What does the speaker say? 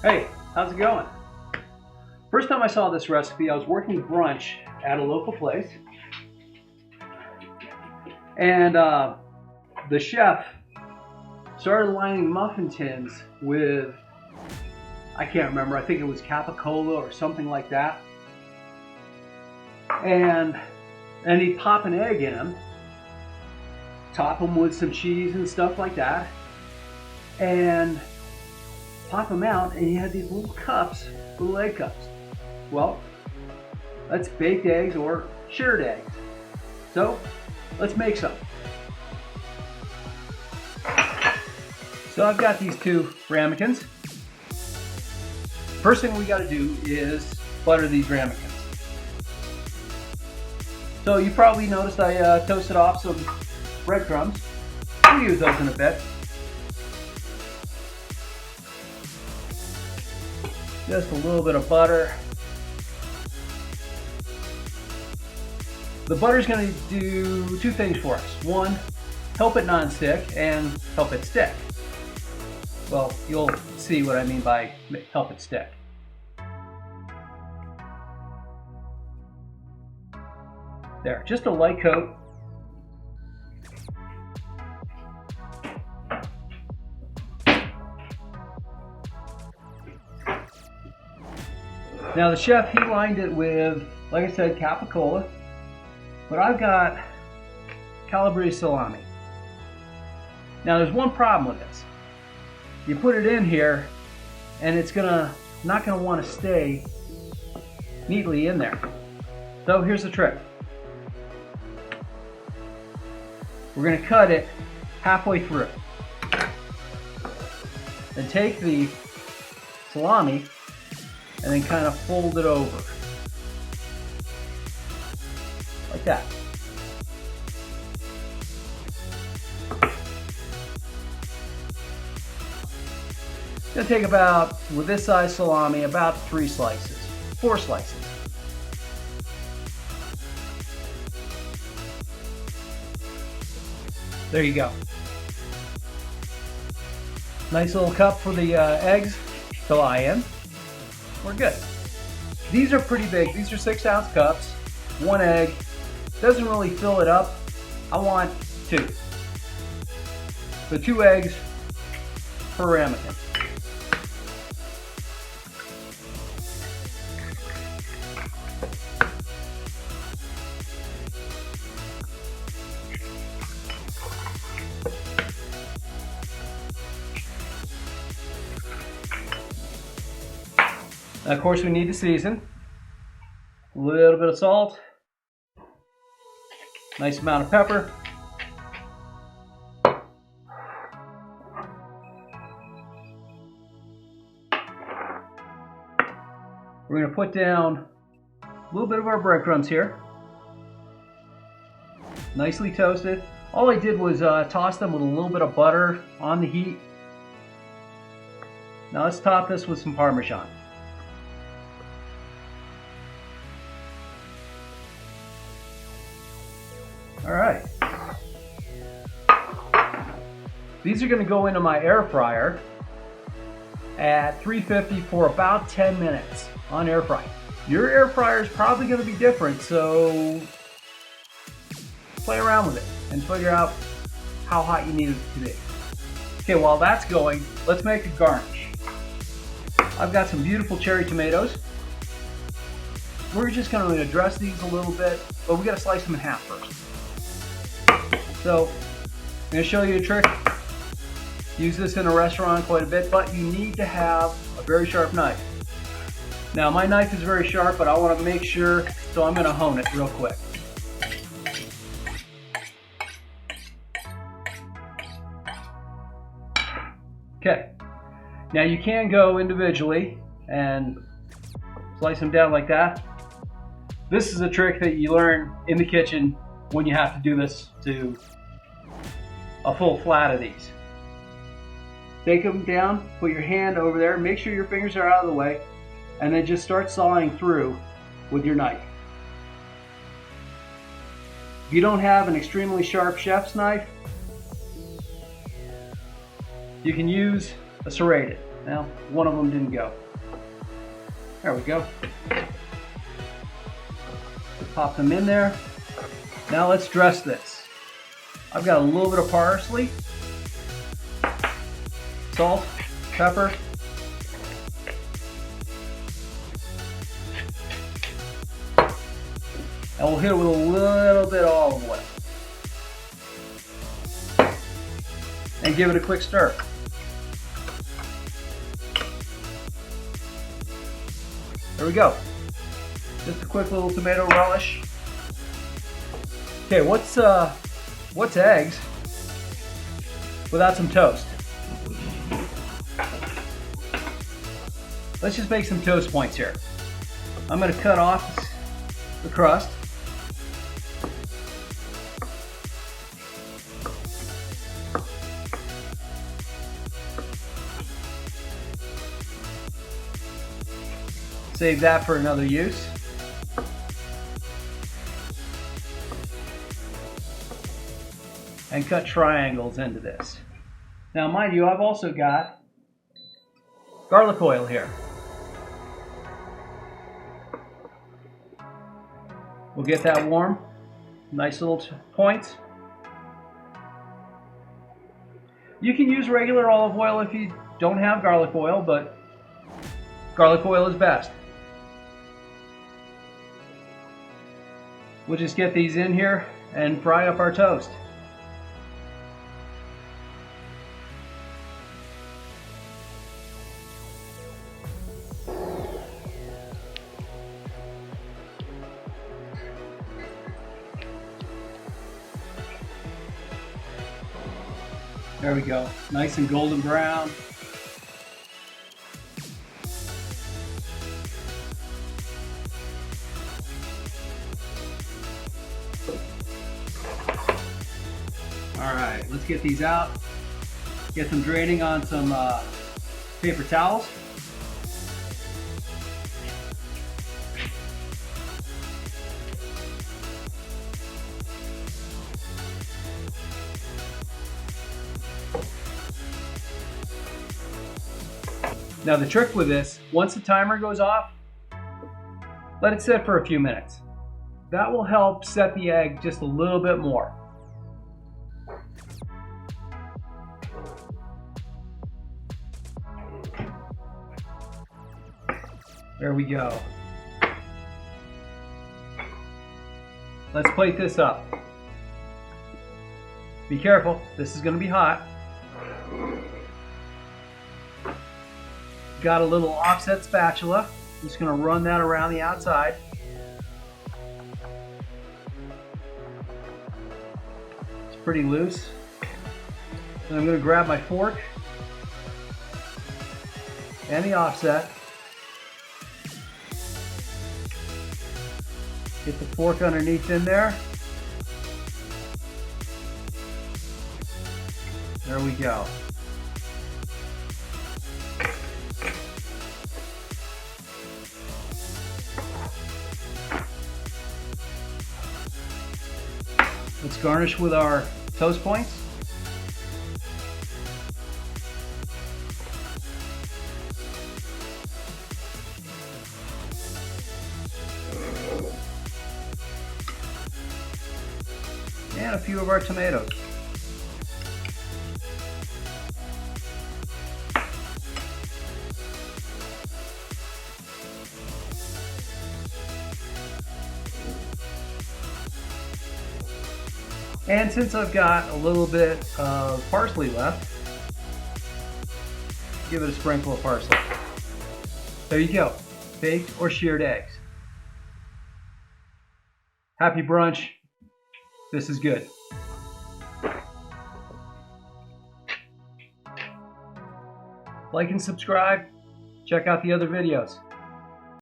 Hey, how's it going? First time I saw this recipe, I was working brunch at a local place, and the chef started lining muffin tins with, I can't remember, I think it was capicola or something like that, and he'd pop an egg in them, top them with some cheese and stuff like that, and pop them out, and you had these little cups, little egg cups. Well, that's baked eggs or shirred eggs. So let's make some. So I've got these two ramekins. First thing we got to do is butter these ramekins. So you probably noticed I toasted off some breadcrumbs. We'll use those in a bit. Just a little bit of butter. The butter's going to do two things for us. One, help it non-stick and help it stick. Well, you'll see what I mean by help it stick. There, just a light coat. Now the chef, he lined it with, like I said, capicola, but I've got Calabrese Salami. Now there's one problem with this. You put it in here and it's not gonna want to stay neatly in there. So here's the trick. We're gonna cut it halfway through. Then take the salami and then kind of fold it over. Like that. It's gonna take about, with this size salami, about 4 slices. There you go. Nice little cup for the eggs to lie in. We're good. These are pretty big. These are 6-ounce cups. 1 egg. Doesn't really fill it up. I want 2. So 2 eggs per ramekin. Now, of course, we need to season. A little bit of salt. Nice amount of pepper. We're going to put down a little bit of our breadcrumbs here. Nicely toasted. All I did was toss them with a little bit of butter on the heat. Now let's top this with some Parmesan. All right. These are going to go into my air fryer at 350 for about 10 minutes on air fry. Your air fryer is probably going to be different, so play around with it and figure out how hot you need it to be. Okay, while that's going, let's make a garnish. I've got some beautiful cherry tomatoes. We're just going to address these a little bit, but we got to slice them in half first. So, I'm going to show you a trick. Use this in a restaurant quite a bit, but you need to have a very sharp knife. Now, my knife is very sharp, but I want to make sure, so I'm going to hone it real quick. Okay. Now, you can go individually and slice them down like that. This is a trick that you learn in the kitchen when you have to do this to a full flat of these. Take them down, put your hand over there, make sure your fingers are out of the way, and then just start sawing through with your knife. If you don't have an extremely sharp chef's knife, you can use a serrated. Well, one of them didn't go. There we go. Pop them in there. Now let's dress this. I've got a little bit of parsley, salt, pepper, and we'll hit it with a little bit of olive oil. And give it a quick stir. There we go. Just a quick little tomato relish. Okay, what's eggs without some toast? Let's just make some toast points here. I'm going to cut off the crust. Save that for another use. And cut triangles into this. Now mind you, I've also got garlic oil here. We'll get that warm. Nice little points. You can use regular olive oil if you don't have garlic oil, but garlic oil is best. We'll just get these in here and fry up our toast. There we go, nice and golden brown. All right, let's get these out. Get them draining on some paper towels. Now the trick with this, once the timer goes off, let it sit for a few minutes. That will help set the egg just a little bit more. There we go. Let's plate this up. Be careful, this is going to be hot. Got a little offset spatula. Just going to run that around the outside. It's pretty loose. And I'm going to grab my fork and the offset. Get the fork underneath in there. There we go. Let's garnish with our toast points. And a few of our tomatoes. And since I've got a little bit of parsley left, give it a sprinkle of parsley. There you go, baked or shirred eggs. Happy brunch. This is good. Like and subscribe. Check out the other videos.